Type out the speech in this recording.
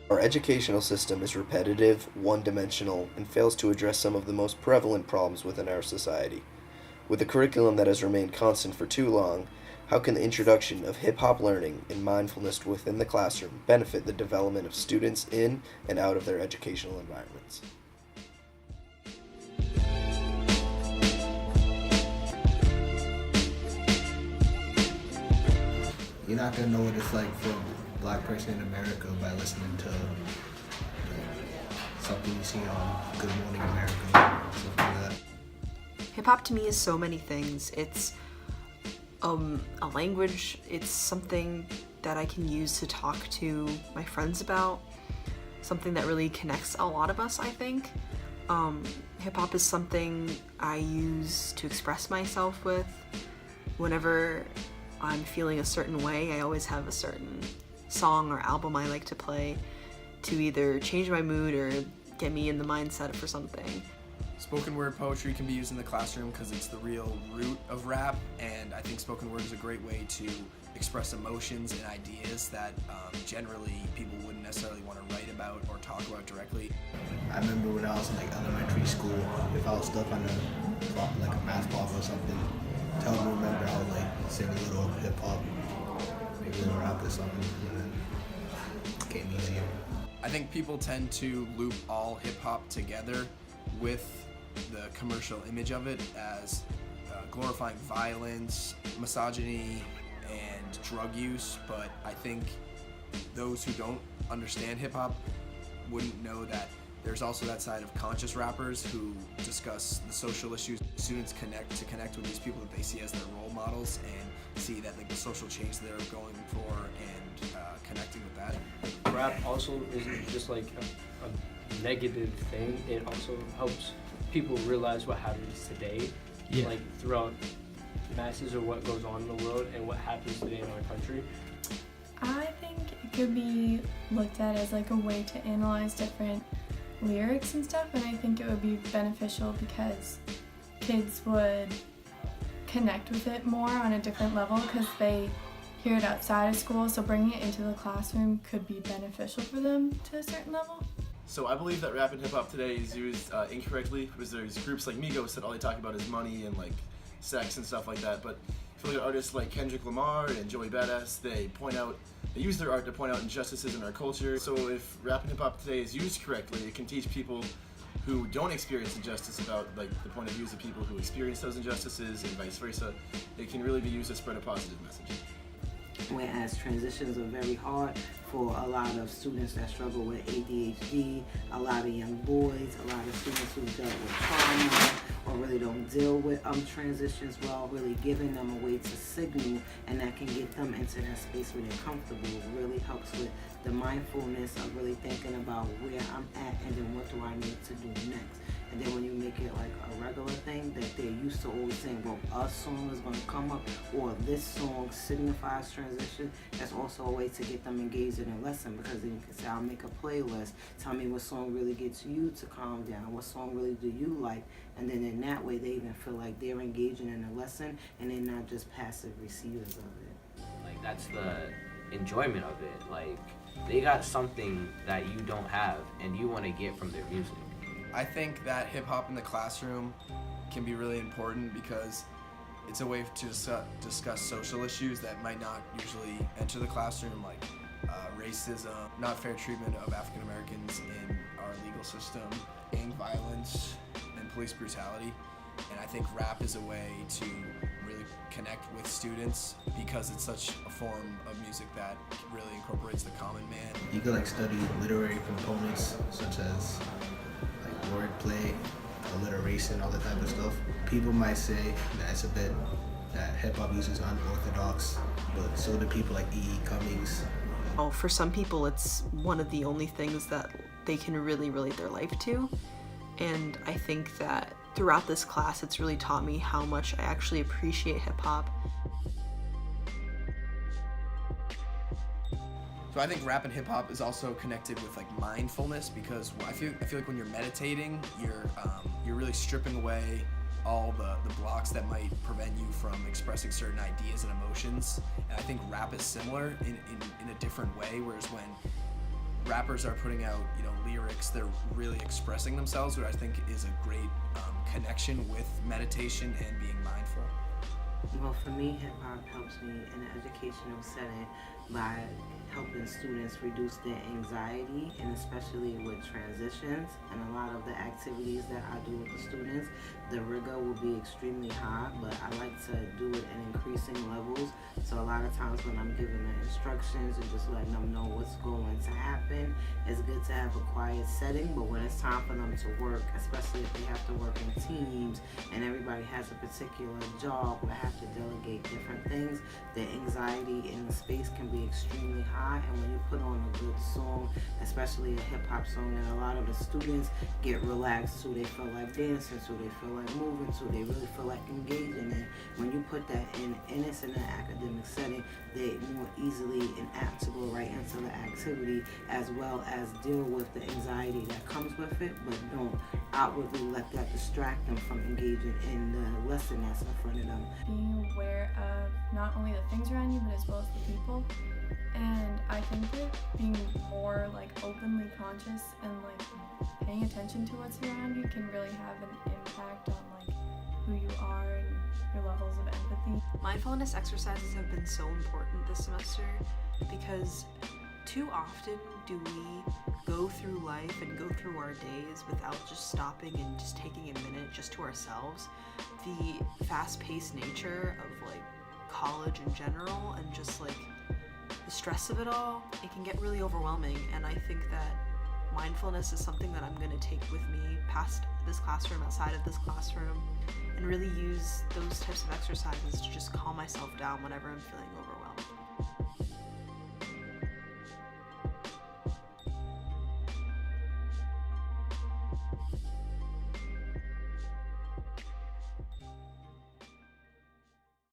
Our educational system is repetitive, one-dimensional, and fails to address some of the most prevalent problems within our society. With a curriculum that has remained constant for too long, how can the introduction of hip-hop learning and mindfulness within the classroom benefit the development of students in and out of their educational environments? You're not gonna know what it's like for a black person in America by listening to something you see on Good Morning America, stuff like that. Hip hop to me is so many things. It's a language, it's something that I can use to talk to my friends about, something that really connects a lot of us, I think. Hip hop is something I use to express myself with. Whenever I'm feeling a certain way, I always have a certain song or album I like to play to either change my mood or get me in the mindset for something. Spoken word poetry can be used in the classroom because it's the real root of rap, and I think spoken word is a great way to express emotions and ideas that generally people wouldn't necessarily want to write about or talk about directly. I remember when I was in like elementary school, if I was stuck on like a math problem or something, tell me remember I would like sing a little hip hop, maybe a little rap or something, and then it came easier. I think people tend to loop all hip hop together with the commercial image of it as glorifying violence, misogyny, and drug use, but I think those who don't understand hip hop wouldn't know that there's also that side of conscious rappers who discuss the social issues. Students connect with these people that they see as their role models and see that like the social change they're going for and connecting with that. Rap also isn't just like a negative thing. It also helps people realize what happens today, like throughout masses of what goes on in the world and what happens today in our country. I think it could be looked at as like a way to analyze different lyrics and stuff, and I think it would be beneficial because kids would connect with it more on a different level because they hear it outside of school, so bringing it into the classroom could be beneficial for them to a certain level. So I believe that rap and hip hop today is used incorrectly because there's groups like Migos that all they talk about is money and like sex and stuff like that. But if you look at artists like Kendrick Lamar and Joey Badass, they use their art to point out injustices in our culture. So if rap and hip hop today is used correctly, it can teach people who don't experience injustice about like the point of views of people who experience those injustices and vice versa. It can really be used to spread a positive message. Whereas transitions are very hard for a lot of students that struggle with ADHD, a lot of young boys, a lot of students who dealt with trauma or really don't deal with transitions well, really giving them a way to signal, and that can get them into that space where they're comfortable. It really helps with the mindfulness of really thinking about where I'm at and then what do I need to do next. And then when you make it like a regular thing that they're used to always saying, well, a song is going to come up or this song signifies transition, that's also a way to get them engaged in a lesson, because then you can say, I'll make a playlist, tell me what song really gets you to calm down, what song really do you like, and then in that way they even feel like they're engaging in a lesson and they're not just passive receivers of it. Like that's the enjoyment of it. Like they got something that you don't have and you want to get from their music. I think that hip hop in the classroom can be really important because it's a way to discuss social issues that might not usually enter the classroom, like racism, not fair treatment of African Americans in our legal system, gang violence, and police brutality. And I think rap is a way to really connect with students because it's such a form of music that really incorporates the common man. You could like study literary components such as like wordplay, alliteration, all that type of stuff. People might say that it's a bit that hip hop uses unorthodox, but so do people like E.E. Cummings. Oh, for some people, it's one of the only things that they can really relate their life to. And I think that throughout this class, it's really taught me how much I actually appreciate hip hop. So I think rap and hip hop is also connected with like mindfulness, because I feel like when you're meditating, you're really stripping away all the blocks that might prevent you from expressing certain ideas and emotions. And I think rap is similar in a different way, whereas when rappers are putting out, lyrics, they're really expressing themselves, which I think is a great connection with meditation and being mindful. Well, for me, hip hop helps me in an educational setting by helping students reduce their anxiety, and especially with transitions and a lot of the activities that I do with the students, the rigor will be extremely high, but I like to do it in increasing levels. So a lot of times when I'm giving the instructions and just letting them know what's going to happen, it's good to have a quiet setting, but when it's time for them to work, especially if they have to work in teams and everybody has a particular job or have to delegate different things, the anxiety in the space can be extremely high. And when you put on a good song, especially a hip hop song that a lot of the students get relaxed to, they feel like dancing to, they feel like moving to, they really feel like engaging in. When you put that in, and it's in an academic setting, they more easily and apt to go right into the activity, as well as deal with the anxiety that comes with it, but don't outwardly let that distract them from engaging in the lesson that's in front of them. Being aware of not only the things around you, but as well as the people. And I think that being more openly conscious and paying attention to what's around you can really have an impact on who you are and your levels of empathy. Mindfulness exercises have been so important this semester because too often do we go through life and go through our days without just stopping and just taking a minute just to ourselves. The fast-paced nature of college in general and just the stress of it all, it can get really overwhelming, and I think that mindfulness is something that I'm going to take with me past this classroom, outside of this classroom, and really use those types of exercises to just calm myself down whenever I'm feeling overwhelmed.